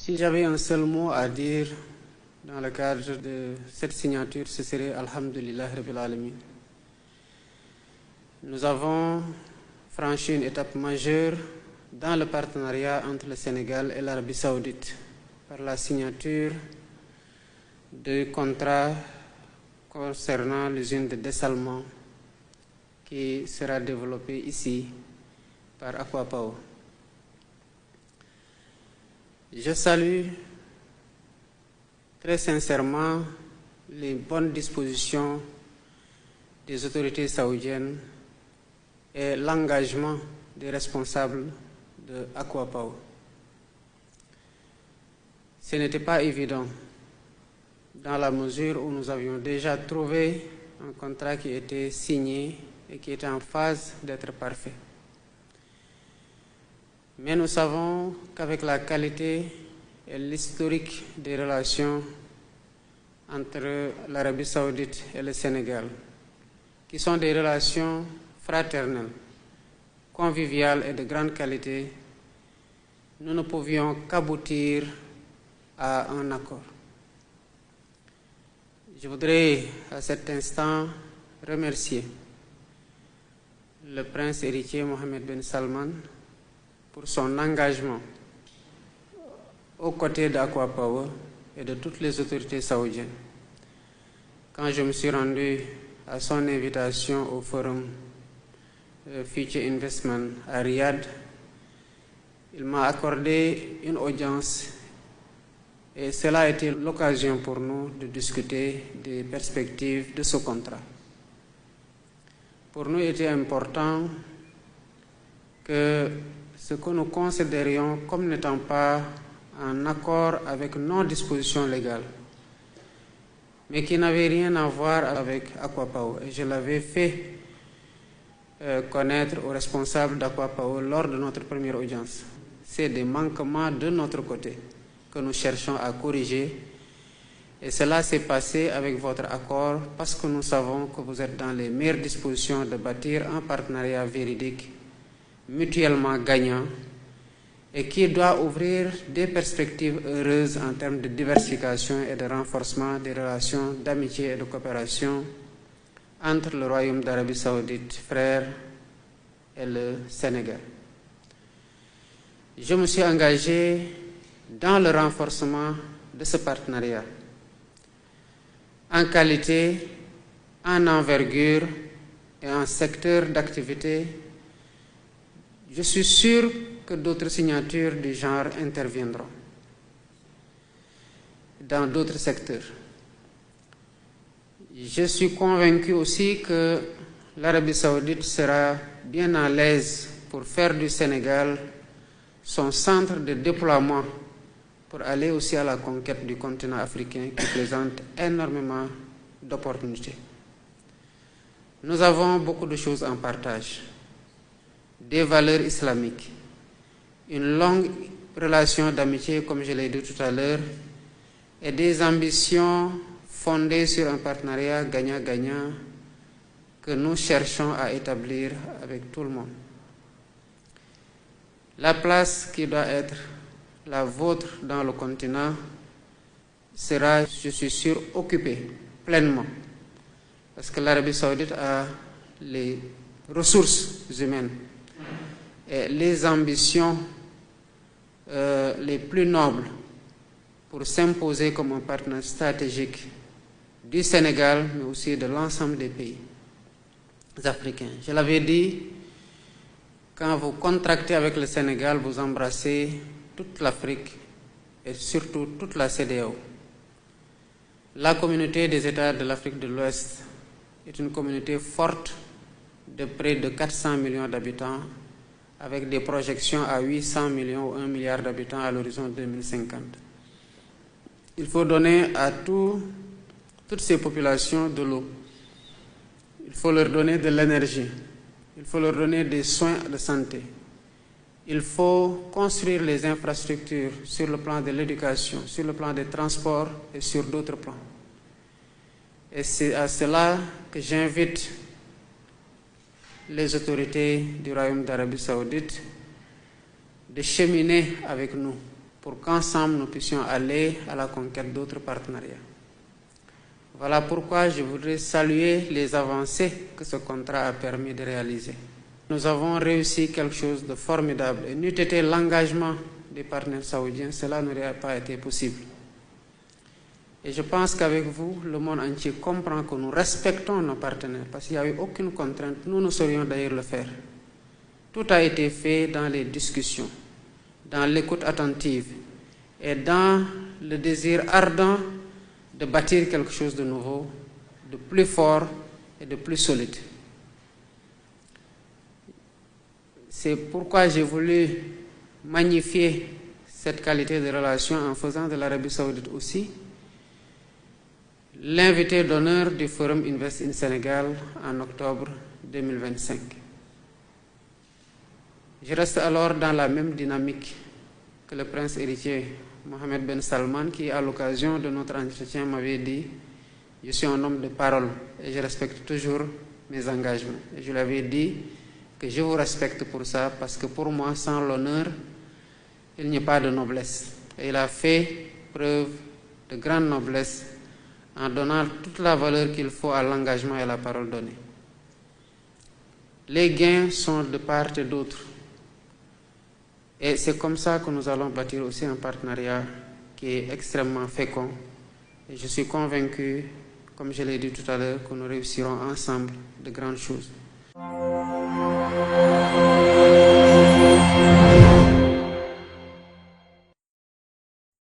Si j'avais un seul mot à dire dans le cadre de cette signature, ce serait Alhamdulillah Rabbil Alamin. Nous avons franchi une étape majeure dans le partenariat entre le Sénégal et l'Arabie Saoudite par la signature de contrats concernant l'usine de dessalement qui sera développée ici par Aqua Power. Je salue très sincèrement les bonnes dispositions des autorités saoudiennes et l'engagement des responsables de Aqua Power. Ce n'était pas évident dans la mesure où nous avions déjà trouvé un contrat qui était signé et qui était en phase d'être parfait. Mais nous savons qu'avec la qualité et l'historique des relations entre l'Arabie Saoudite et le Sénégal, qui sont des relations fraternelles, conviviales et de grande qualité, nous ne pouvions qu'aboutir à un accord. Je voudrais à cet instant remercier le prince héritier Mohammed Ben Salman pour son engagement aux côtés d'Aqua Power et de toutes les autorités saoudiennes. Quand je me suis rendu à son invitation au forum Future Investment à Riyad, il m'a accordé une audience et cela a été l'occasion pour nous de discuter des perspectives de ce contrat. Pour nous, il était important que ce que nous considérions comme n'étant pas en accord avec nos dispositions légales, mais qui n'avait rien à voir avec Aqua Power. Et je l'avais fait connaître aux responsables d'Aqua Power lors de notre première audience. C'est des manquements de notre côté que nous cherchons à corriger. Et cela s'est passé avec votre accord parce que nous savons que vous êtes dans les meilleures dispositions de bâtir un partenariat véridique, mutuellement gagnant, et qui doit ouvrir des perspectives heureuses en termes de diversification et de renforcement des relations d'amitié et de coopération entre le Royaume d'Arabie Saoudite, frère, et le Sénégal. Je me suis engagé dans le renforcement de ce partenariat, en qualité, en envergure et en secteur d'activité. Je suis sûr que d'autres signatures du genre interviendront dans d'autres secteurs. Je suis convaincu aussi que l'Arabie Saoudite sera bien à l'aise pour faire du Sénégal son centre de déploiement pour aller aussi à la conquête du continent africain qui présente énormément d'opportunités. Nous avons beaucoup de choses en partage, des valeurs islamiques, une longue relation d'amitié, comme je l'ai dit tout à l'heure, et des ambitions fondées sur un partenariat gagnant-gagnant que nous cherchons à établir avec tout le monde. La place qui doit être la vôtre dans le continent sera, je suis sûr, occupée pleinement, parce que l'Arabie Saoudite a les ressources humaines et les ambitions les plus nobles pour s'imposer comme un partenaire stratégique du Sénégal, mais aussi de l'ensemble des pays africains. Je l'avais dit, quand vous contractez avec le Sénégal, vous embrassez toute l'Afrique et surtout toute la CEDEAO. La communauté des États de l'Afrique de l'Ouest est une communauté forte de près de 400 millions d'habitants, avec des projections à 800 millions ou 1 milliard d'habitants à l'horizon 2050. Il faut donner à toutes ces populations de l'eau. Il faut leur donner de l'énergie. Il faut leur donner des soins de santé. Il faut construire les infrastructures sur le plan de l'éducation, sur le plan des transports et sur d'autres plans. Et c'est à cela que j'invite les autorités du Royaume d'Arabie Saoudite de cheminer avec nous pour qu'ensemble nous puissions aller à la conquête d'autres partenariats. Voilà pourquoi je voudrais saluer les avancées que ce contrat a permis de réaliser. Nous avons réussi quelque chose de formidable et n'eût été l'engagement des partenaires saoudiens, cela n'aurait pas été possible. Et je pense qu'avec vous, le monde entier comprend que nous respectons nos partenaires parce qu'il n'y a eu aucune contrainte. Nous saurions d'ailleurs le faire. Tout a été fait dans les discussions, dans l'écoute attentive et dans le désir ardent de bâtir quelque chose de nouveau, de plus fort et de plus solide. C'est pourquoi j'ai voulu magnifier cette qualité de relation en faisant de l'Arabie Saoudite aussi l'invité d'honneur du Forum Invest in Sénégal en octobre 2025. Je reste alors dans la même dynamique que le prince héritier Mohammed Ben Salman qui, à l'occasion de notre entretien, m'avait dit « Je suis un homme de parole et je respecte toujours mes engagements. » Et je lui avais dit que je vous respecte pour ça parce que pour moi, sans l'honneur, il n'y a pas de noblesse. Et il a fait preuve de grande noblesse en donnant toute la valeur qu'il faut à l'engagement et à la parole donnée. Les gains sont de part et d'autre. Et c'est comme ça que nous allons bâtir aussi un partenariat qui est extrêmement fécond. Et je suis convaincu, comme je l'ai dit tout à l'heure, que nous réussirons ensemble de grandes choses.